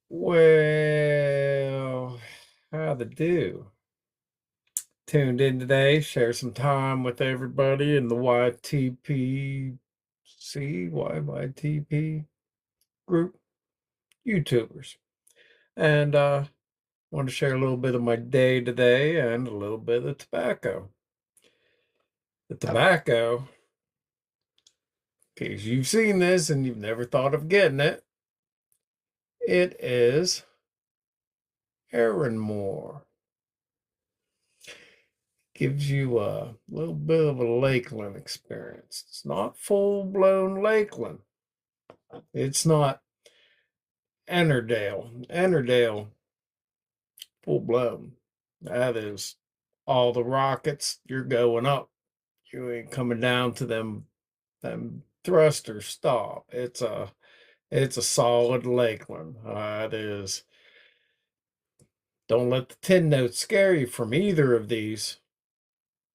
Well, how to do? Tuned in today, share some time with everybody in the YTP group, YouTubers. And want to share a little bit of my day today and a little bit of tobacco. The tobacco, in case you've seen this and you've never thought of getting it, it is Erinmore. Gives you a little bit of a Lakeland experience. It's not full-blown Lakeland. It's not Ennerdale, full-blown. That is all the rockets. You're going up. You ain't coming down to them thrusters. Stop. It's a solid Lakeland. It is. Don't let the 10 notes scare you from either of these.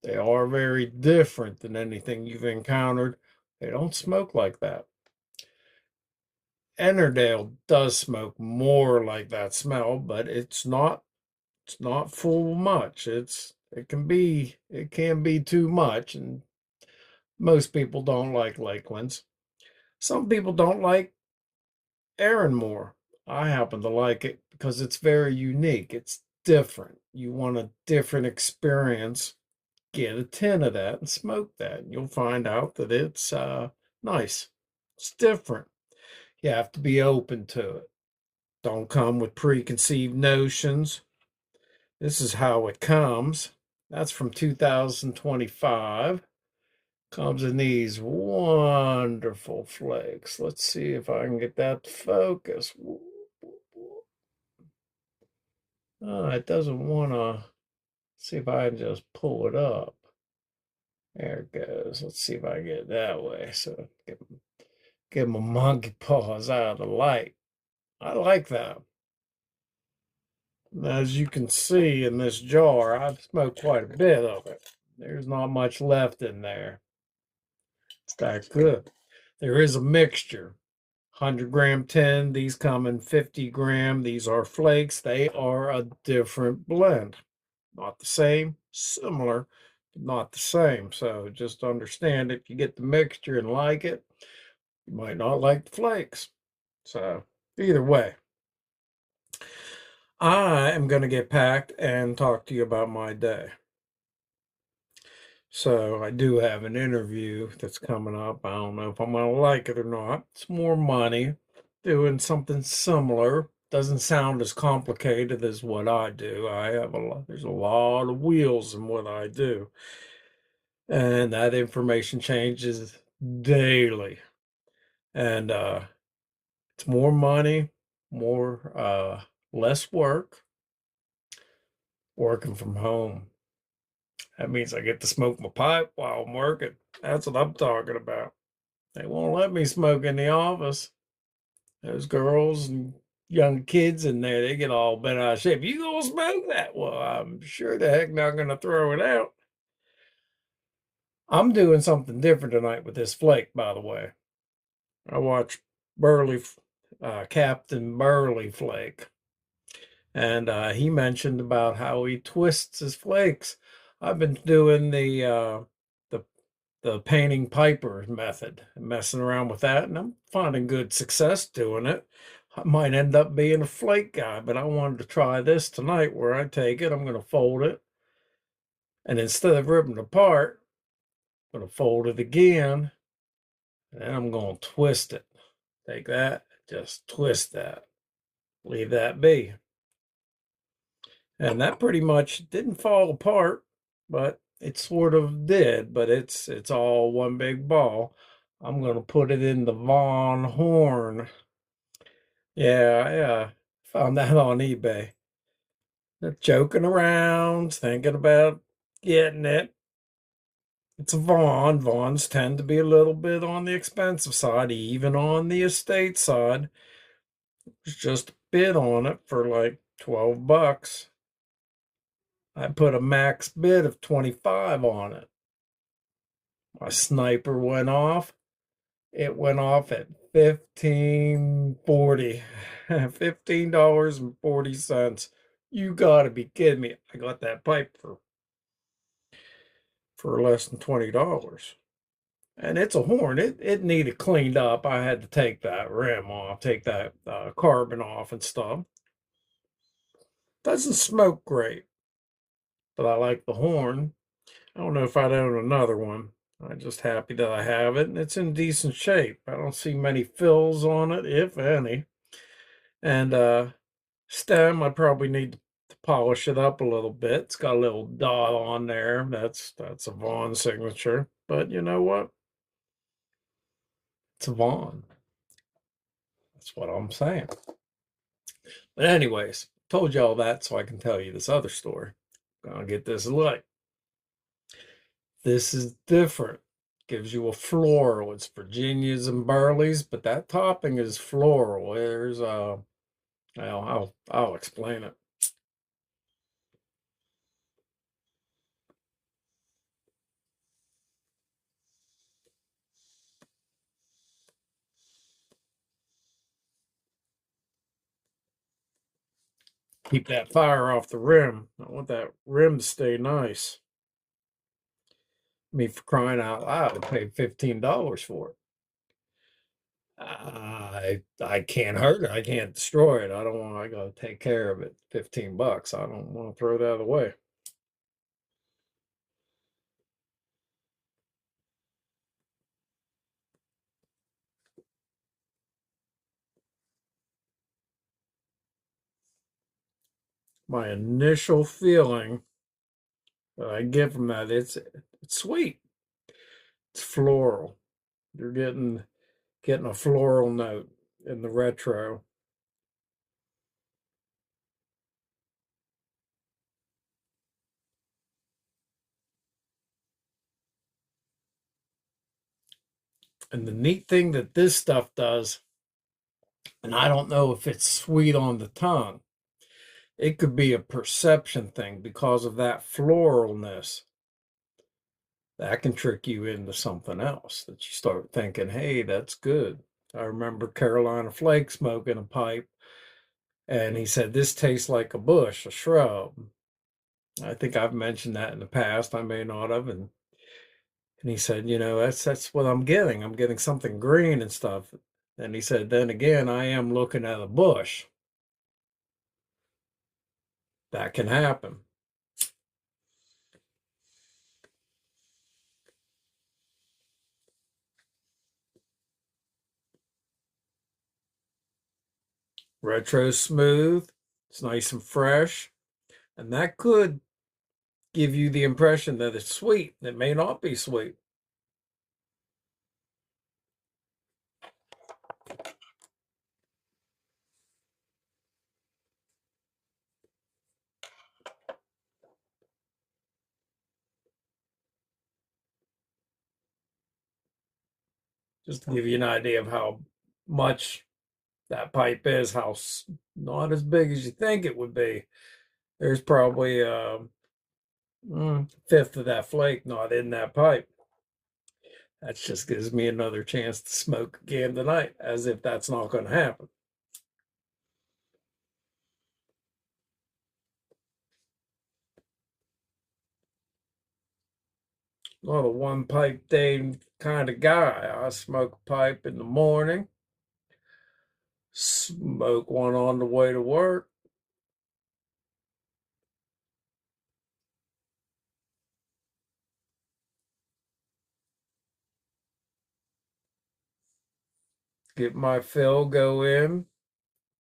They are very different than anything you've encountered. They don't smoke like that. Ennerdale does smoke more like that smell, but it's not full much. It can be too much, and most people don't like Lakelands. Some people don't like Erinmore. I happen to like it because it's very unique. It's different. You want a different experience, get a tin of that and smoke that. And you'll find out that it's nice. It's different. You have to be open to it. Don't come with preconceived notions. This is how it comes. That's from 2025. Comes in these wonderful flakes. Let's see if I can get that to focus. Oh, it doesn't want to. See if I can just pull it up. There it goes. Let's see if I can get it that way. So get my monkey paws out of the light. I like that. As you can see in this jar, I've smoked quite a bit of it. There's not much left in there. It's that good. There is a mixture. 100-gram tin. These come in 50-gram. These are flakes. They are a different blend. Not the same, similar, but not the same. So just understand if you get the mixture and like it, you might not like the flakes. So either way, I am going to get packed and talk to you about my day. So I do have an interview that's coming up. I don't know if I'm going to like it or not. It's more money, doing something similar. Doesn't sound as complicated as what I do. There's a lot of wheels in what I do. And that information changes daily. And it's more money, more less working from home. That means I get to smoke my pipe while I'm working. That's what I'm talking about. They won't let me smoke in the office. Those girls and young kids in there, they get all bent out of shape. You gonna smoke that? Well, I'm sure the heck not gonna throw it out. I'm doing something different tonight with this flake, by the way. I watched Burley, Captain Burley Flake, and he mentioned about how he twists his flakes. I've been doing the the painting piper method, messing around with that, and I'm finding good success doing it. I might end up being a flake guy, but I wanted to try this tonight where I take it, I'm going to fold it, and instead of ripping it apart, I'm going to fold it again, and then I'm going to twist it. Take that, just twist that, leave that be. And that pretty much didn't fall apart, but it sort of did, but it's all one big ball. I'm going to put it in the Von Horn. Yeah, yeah. Found that on eBay. Joking around, thinking about getting it. It's a Vaughn. Vaughns tend to be a little bit on the expensive side, even on the estate side. There's just a bid on it for like 12 bucks. I put a max bid of 25 on it. My sniper went off. It went off at 1540. $15.40. You gotta be kidding me. I got that pipe for less than $20. And it's a horn. It needed cleaned up. I had to take that rim off, take that carbon off and stuff. Doesn't smoke great, but I like the horn. I don't know if I'd own another one. I'm just happy that I have it, and it's in decent shape. I don't see many fills on it, if any. And stem, I probably need to polish it up a little bit. It's got a little dot on there. That's a Vaughn signature. But you know what? It's a Vaughn. That's what I'm saying. But anyways, told you all that so I can tell you this other story. Gonna get this light. This is different. Gives you a floral. It's Virginias and Burleys, but that topping is floral. There's well, I'll explain it. Keep that fire off the rim. I want that rim to stay nice. Me for crying out loud, I paid $15 for it. I can't hurt it. I can't destroy it. I don't want. I gotta take care of it. $15. I don't want to throw that away. My initial feeling that I get from that, it's sweet. It's floral. You're getting a floral note in the retro. And the neat thing that this stuff does, and I don't know if it's sweet on the tongue, it could be a perception thing because of that floralness. That can trick you into something else that you start thinking, hey, that's good. I remember Carolina Flake smoking a pipe, and he said, this tastes like a bush, a shrub. I think I've mentioned that in the past. I may not have. And he said, that's what I'm getting. I'm getting something green and stuff. And he said, then again, I am looking at a bush. That can happen. Retro smooth. It's nice and fresh. And that could give you the impression that it's sweet. It may not be sweet. Just to give you an idea of how much that pipe is, how not as big as you think it would be. There's probably a fifth of that flake not in that pipe. That just gives me another chance to smoke again tonight, as if that's not going to happen. Not a one pipe day kind of guy. I smoke a pipe in the morning, smoke one on the way to work, get my fill, go in,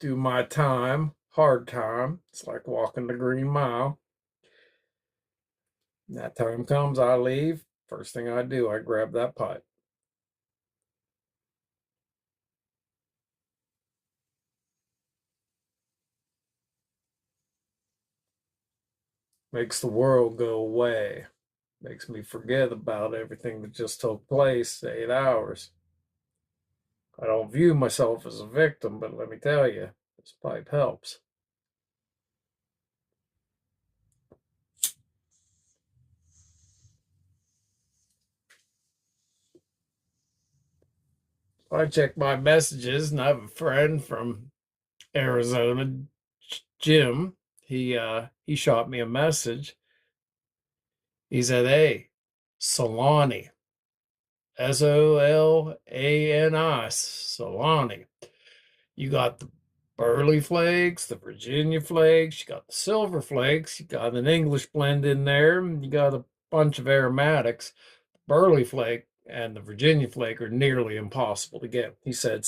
do my time, hard time. It's like walking the Green Mile. And that time comes, I leave. First thing I do, I grab that pipe. Makes the world go away. Makes me forget about everything that just took place 8 hours. I don't view myself as a victim, but let me tell you, this pipe helps. I check my messages, and I have a friend from Arizona, Jim, he shot me a message. He said, "Hey, Solani, Solani, Solani. You got the burley flakes, the Virginia flakes, you got the silver flakes, you got an English blend in there, and you got a bunch of aromatics. Burley flake and the Virginia flake are nearly impossible to get." He said,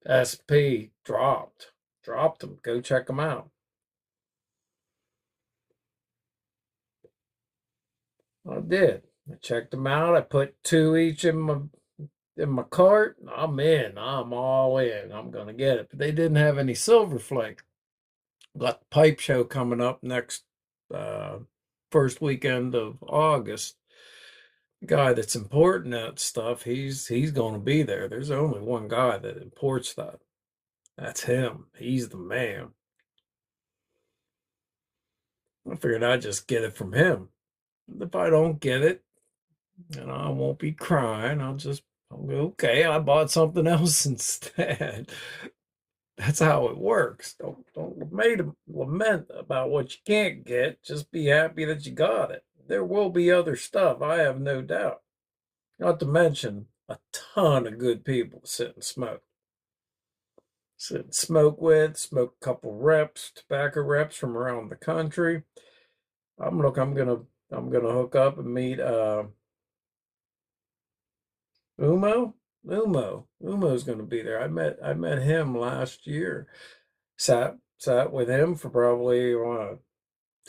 "SP dropped them. Go check them out." I did. I checked them out. I put two each in my cart. I'm in. I'm all in. I'm gonna get it. But they didn't have any silver flake. Got the pipe show coming up next uh, first weekend of August. The guy that's importing that stuff, he's going to be there. There's only one guy that imports that. That's him. He's the man. I figured I'd just get it from him. If I don't get it, and I won't be crying, I'll go, okay, I bought something else instead. That's how it works. Don't lament about what you can't get. Just be happy that you got it. There will be other stuff, I have no doubt. Not to mention a ton of good people to sit and smoke. Sit and smoke with, smoke a couple reps, tobacco reps from around the country. I'm gonna hook up and meet Umo. Umo's gonna be there. I met him last year. Sat with him for probably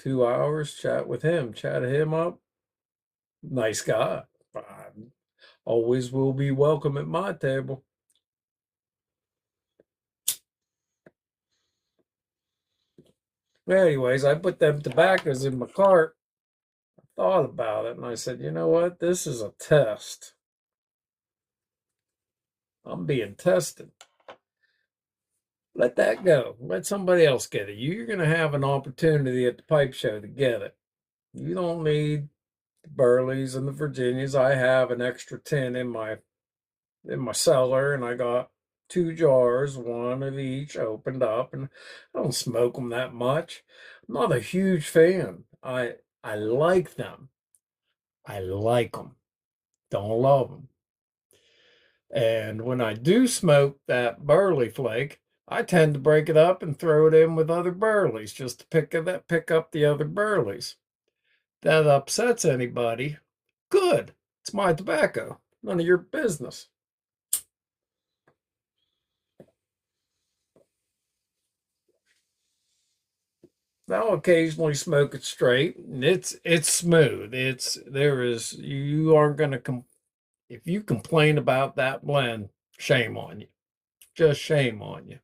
2 hours. Chatted him up. Nice guy. Always will be welcome at my table. Anyways, I put them tobaccos in my cart. I thought about it and I said, you know what? This is a test. I'm being tested. Let that go. Let somebody else get it. You're going to have an opportunity at the pipe show to get it. You don't need the Burleys and the Virginias. I have an extra 10 in my cellar, and I got 2 jars, one of each, opened up, and I don't smoke them that much. I'm not a huge fan. I like them. I like them. Don't love them. And when I do smoke that burley flake, I tend to break it up and throw it in with other burleys just to pick up the other burleys. That upsets anybody. Good. It's my tobacco. None of your business. I'll occasionally smoke it straight, and it's smooth. You aren't gonna if you complain about that blend, shame on you. Just shame on you.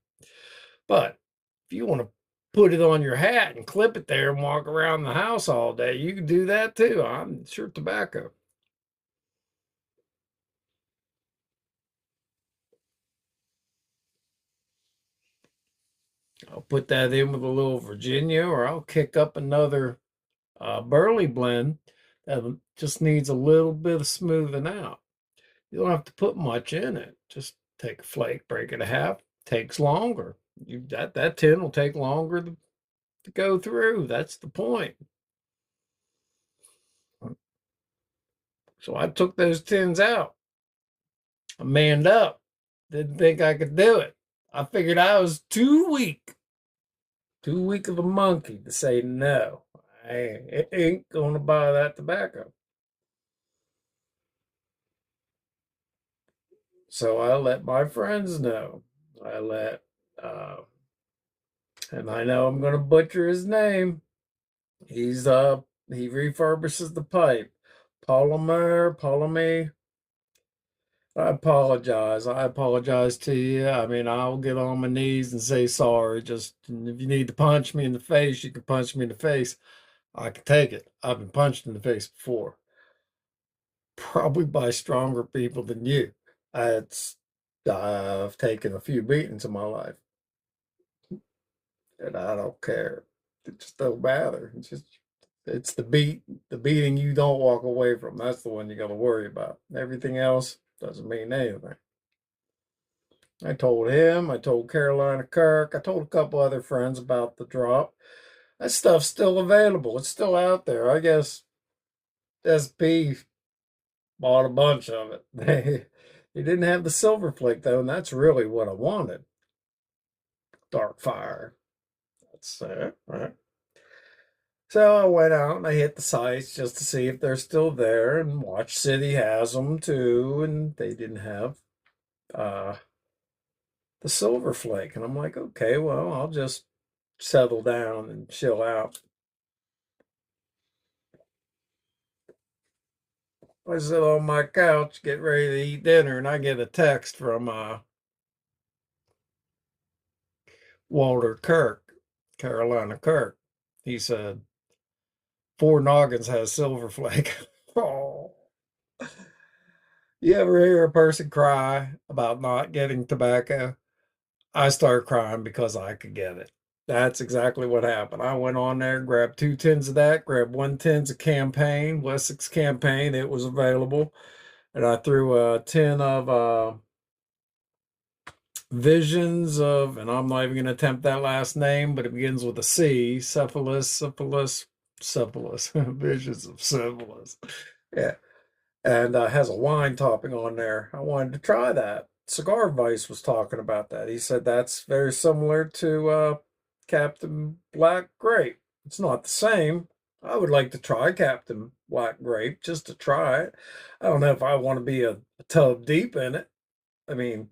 But if you want to put it on your hat and clip it there and walk around the house all day, you can do that too. I'm sure tobacco. I'll put that in with a little Virginia, or I'll kick up another burley blend that just needs a little bit of smoothing out. You don't have to put much in it. Just take a flake, break it in half. Takes longer. That tin will take longer to go through. That's the point. So I took those tins out. I manned up. Didn't think I could do it. I figured I was too weak of a monkey to say no. I ain't gonna buy that tobacco. So I let my friends know. I let, uh, and I know I'm gonna butcher his name. He refurbishes the pipe. Polymer. I apologize to you. I mean, I'll get on my knees and say sorry. Just if you need to punch me in the face, you can punch me in the face. I can take it. I've been punched in the face before, probably by stronger people than you. It's I've taken a few beatings in my life, and I don't care. It just don't matter. It's the beating you don't walk away from. That's the one you got to worry about. Everything else doesn't mean anything. I told him, I told Carolina Kirk, I told a couple other friends about the drop. That stuff's still available. It's still out there. I guess SP bought a bunch of it. They didn't have the silver flake though, and that's really what I wanted. Dark fire. That's right. So I went out and I hit the sites just to see if they're still there, and Watch City has them too, and they didn't have uh, the silver flake. And I'm like, okay, well, I'll just settle down and chill out. I sit on my couch, get ready to eat dinner, and I get a text from Walter Kirk, Carolina Kirk. He said, Four Noggins has silver flake. Oh. You ever hear a person cry about not getting tobacco? I started crying because I could get it. That's exactly what happened. I went on there, grabbed 2 tins of that, grabbed 1 tins of Campaign, Wessex Campaign. It was available. And I threw a tin of Visions of, and I'm not even going to attempt that last name, but it begins with a C, Cephalus, Visions of Celephaïs. Yeah. And has a wine topping on there. I wanted to try that. Cigar Vice was talking about that. He said that's very similar to Captain Black Grape. It's not the same. I would like to try Captain Black Grape just to try it. I don't know if I want to be a tub deep in it. I mean,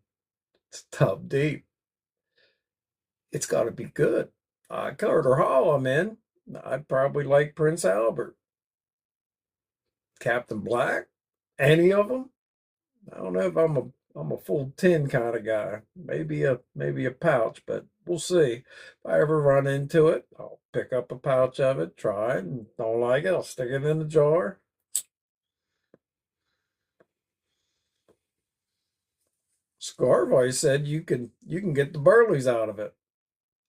it's tub deep. It's got to be good. Carter Hall, I'm in. I'd probably like Prince Albert. Captain Black, any of them? I don't know if I'm a full tin kind of guy. Maybe a pouch, but we'll see. If I ever run into it, I'll pick up a pouch of it, try it, and don't like it, I'll stick it in the jar. Scarvoy said you can get the burleys out of it.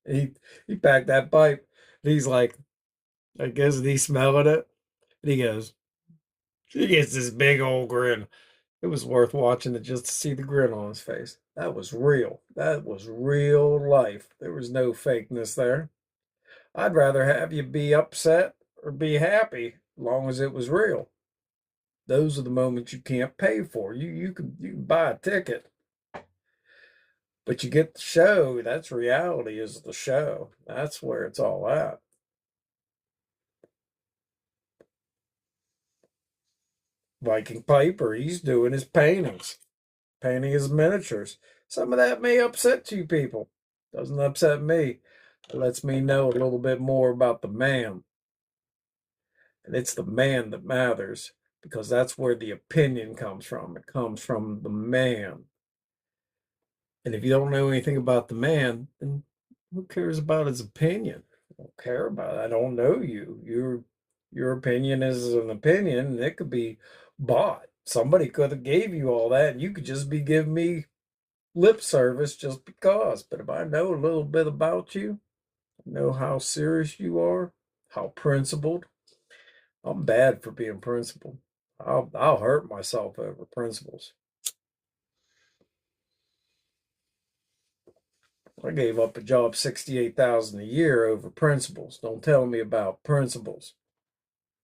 He he packed that pipe. And he's like, I guess he's smelling it. And he goes, he gets this big old grin. It was worth watching it just to see the grin on his face. That was real. That was real life. There was no fakeness there. I'd rather have you be upset or be happy, as long as it was real. Those are the moments you can't pay for. You can buy a ticket, but you get the show. That's reality is the show. That's where it's all at. Viking Piper, he's doing his paintings, painting his miniatures. Some of that may upset you people. Doesn't upset me. It lets me know a little bit more about the man. And it's the man that matters because that's where the opinion comes from. It comes from the man. And if you don't know anything about the man, then who cares about his opinion? I don't care about it. I don't know you. Your opinion is an opinion, and it could be bought. Somebody could have gave you all that, and you could just be giving me lip service just because. But if I know a little bit about you, know how serious you are, how principled, I'm bad for being principled. I'll hurt myself over principles. I gave up a job 68,000 a year over principles. Don't tell me about principles.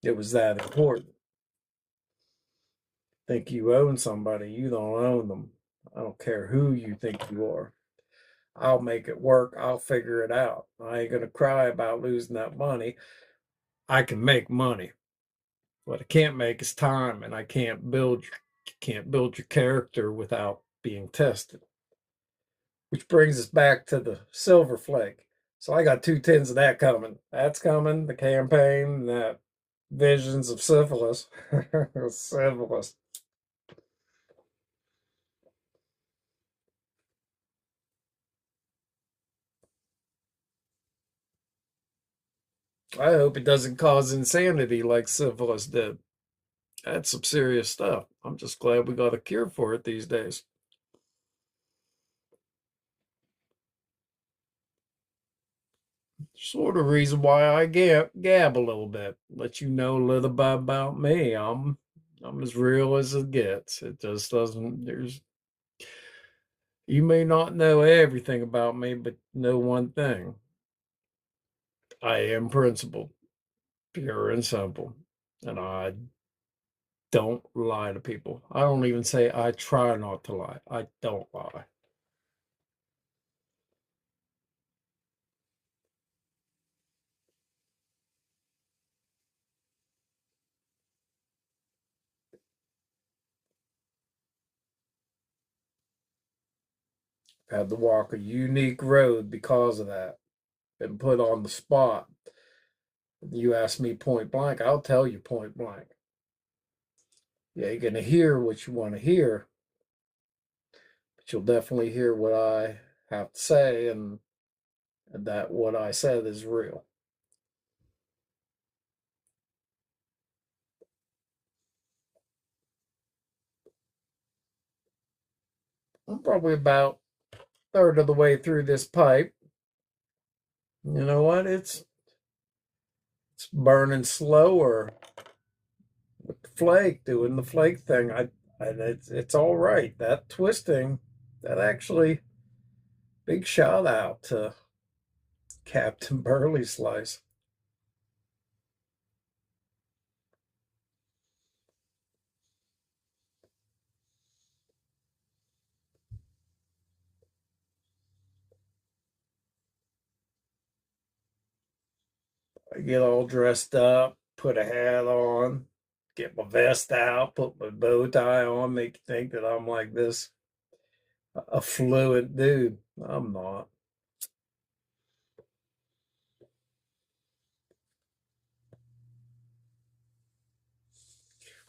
It was that important. Think you own somebody, you don't own them. I don't care who you think you are. I'll make it work. I'll figure it out. I ain't gonna cry about losing that money. I can make money. What I can't make is time, and I can't build your character without being tested. Which brings us back to the silver flake. So I got 2 tins of that coming. That's coming. The campaign, that Visions of Syphilis. Syphilis. I hope it doesn't cause insanity like syphilis did. That's some serious stuff. I'm just glad we got a cure for it these days. Sort of reason why I gab a little bit. Let you know a little bit about me. I'm as real as it gets. It just doesn't. You may not know everything about me, but know one thing. I am principled, pure and simple. And I don't lie to people. I don't even say I try not to lie. I don't lie. I had to walk a unique road because of that. Been put on the spot. You ask me point blank, I'll tell you point blank. Yeah, you're going to hear what you want to hear, but you'll definitely hear what I have to say, and that what I said is real. I'm probably about a third of the way through this pipe. You know what? It's burning slower with the flake, doing the flake thing. And it's all right. That twisting, that actually big shout out to Captain Burley Slice. I get all dressed up, put a hat on, get my vest out, put my bow tie on, make you think that I'm like this affluent dude. I'm not.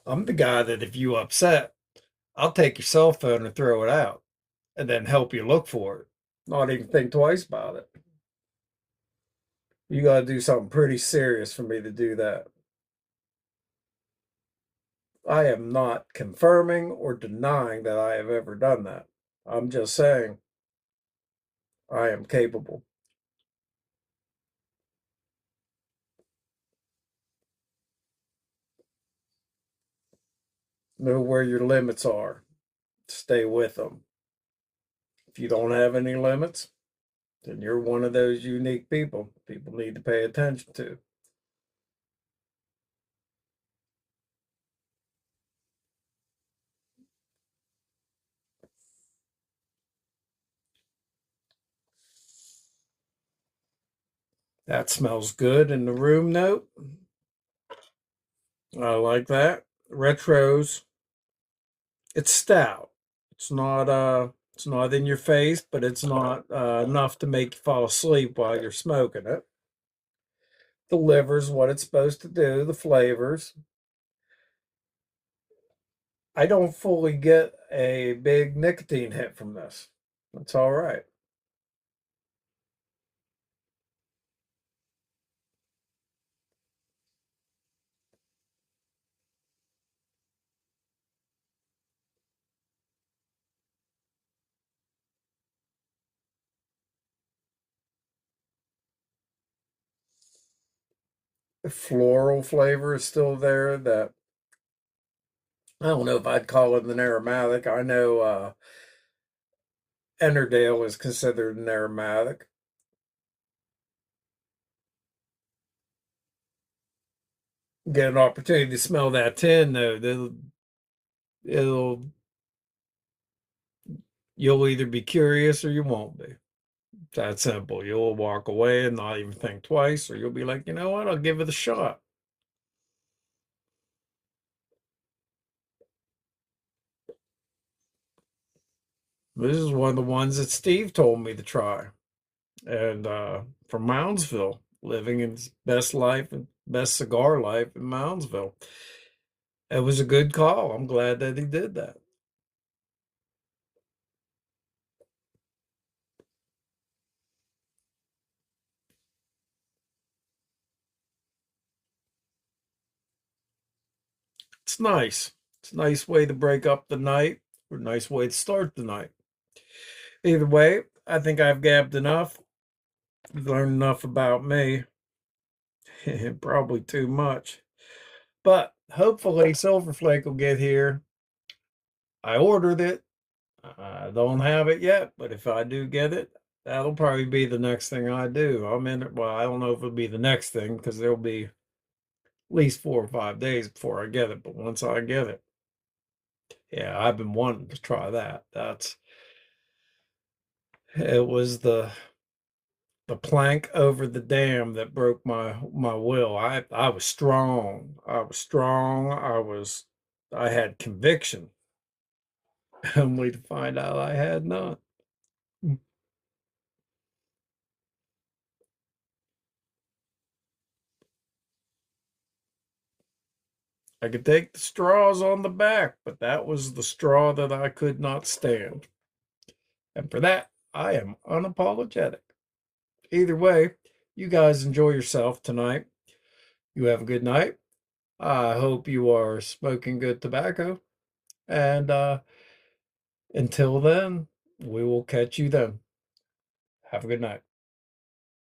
I'm the guy that if you upset, I'll take your cell phone and throw it out and then help you look for it. Not even think twice about it. You got to do something pretty serious for me to do that. I am not confirming or denying that I have ever done that. I'm just saying I am capable. Know where your limits are. Stay with them. If you don't have any limits, then you're one of those unique people need to pay attention to. That smells good in the room note. I like that. Retros. It's stout. It's not in your face, but it's not enough to make you fall asleep while you're smoking it. Delivers what it's supposed to do, the flavors. I don't fully get a big nicotine hit from this. That's all right. The floral flavor is still there. That I don't know if I'd call it an aromatic. I know Ennerdale is considered an aromatic. Get an opportunity to smell that tin though. It'll you'll either be curious or you won't be. It's that simple. You'll walk away and not even think twice, or you'll be like, you know what, I'll give it a shot. This is one of the ones that Steve told me to try. And from Moundsville, living his best life and best cigar life in Moundsville. It was a good call. I'm glad that he did that. It's nice. It's a nice way to break up the night or a nice way to start the night. Either way, I think I've gabbed enough. You've learned enough about me. Probably too much. But hopefully Silver Flake will get here. I ordered it. I don't have it yet, but if I do get it, that'll probably be the next thing I do. I'm in it. Well, I don't know if it'll be the next thing because there'll be at least 4 or 5 days before I get it. But once I get it, yeah, I've been wanting to try that. It was the plank over the dam that broke my will. I was strong. I was strong. I had conviction, only to find out I had none. I could take the straws on the back, but that was the straw that I could not stand. And for that, I am unapologetic. Either way, you guys enjoy yourself tonight. You have a good night. I hope you are smoking good tobacco. And until then, we will catch you then. Have a good night.